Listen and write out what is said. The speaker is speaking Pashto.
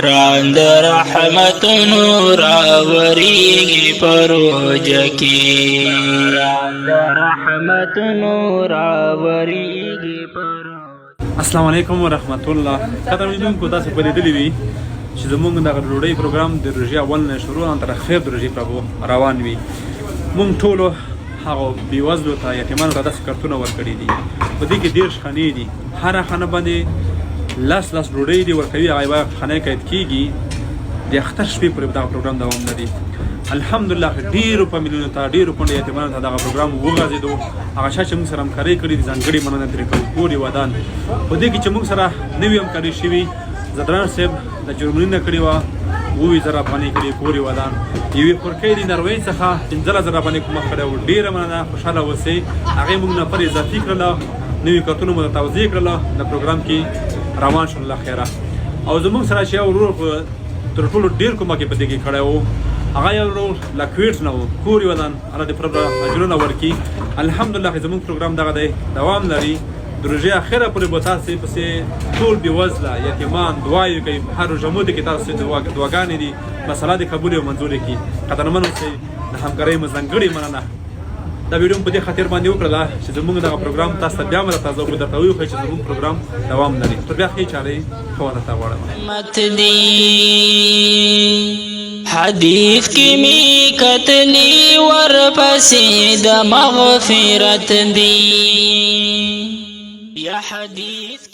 باران د رحمتونو راوریږي پروژه کې باران د رحمتونو راوریږي پروژه. السلام علیکم ورحمت الله. قدر لیدونکو تاسو په لیدلې وي چې زموږ د ډوډۍ پروګرام د روژې اول نه شروع تر اخر د روژې روان وي. موږ ټولو هغه بېوزلو ته یتیمانو ته داسې کارتونه ورکړي دي. په دې کې 10 خانې دي، هره خانه باندې لس ډوډۍ دي ورکوي. هغه یوه خانه قید کېږي د اختر شپې پورې دغه پروګرام دوام لري. الحمدلله ډېرو فامیلونو ته ډېرو کونډو یتیمانو ته دغه پروګرام وغځېدو. هغه چا چې موږ سره همکارۍ کړې دي ځانګړې مننه ترې کوو. کور یې ودان په دې کې چې موږ سره نوې همکاري شوي زدران صاحب د جرمني نه کړې وه 20,000 افغانۍ کړې کور یې ودان. یوې خورکۍ د نروې څخه 15,000 افغانۍ کومک کړی و. ډېره مننه، خوشحاله اوسئ. هغې موږ نفر اضافي کړله، نوي کارتونه مو ته توضیح کړله، د پروګرام کې روان شو الله خیره. او زموږ سره چې یو ورور تر ټولو ډېر کومک یې په دې کې کړی و، هغه یو ورور له کویټ نه و، کور یې ودان. الله دې پرې اجرونه ورکړي. الحمدلله زموږ پروګرام دغه دی دوام لري. د روژې اخره پورې به تاسې پسې ټول بېوزله یتیمان دعاوې کوي. هر روژه مو کې تاسو دعاګانې دي، مسله دې قبولې او منظورې کړي. قدرمن اوسئ. د همکارۍ مو ځانګړې مننه. دا ویډیو په دې خاطر باندې وکړله چې زموږ دغه پروګرام تاسو ته بیا مله تازه درته وښیي چې زموږ پروګرام دوام لري. تر بیا ښې چارې ښه ورته غواړم. حدیث کی می کتلی ورپسې د مغفرت دی یا حدیث